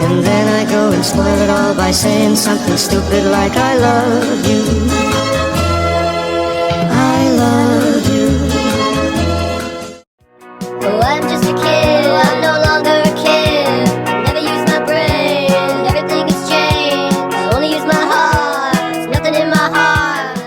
And then I go and spoil it all by saying something stupid like I love you. I love you. Oh, I'm just a kid, I'm no longer a kid. Never use my brain, everything has changed. I only use my heart, there's nothing in my heart.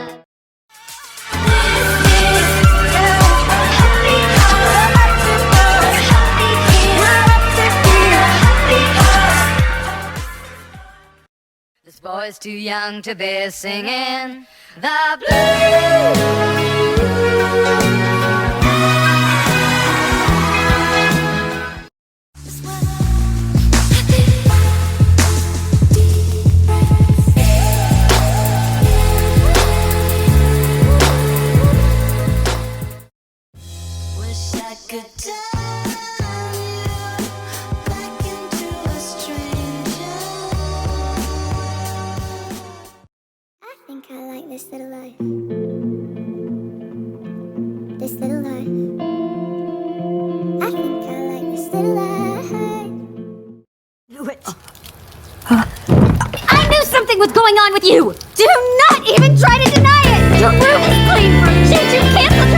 This boy's too young to be singing the blues. Wish I could turn you back into a stranger. I think I like this little life. This little life. I think I like this little life. I knew something was going on with you! Do not even try to deny it! Your room is clean for a change. You can't look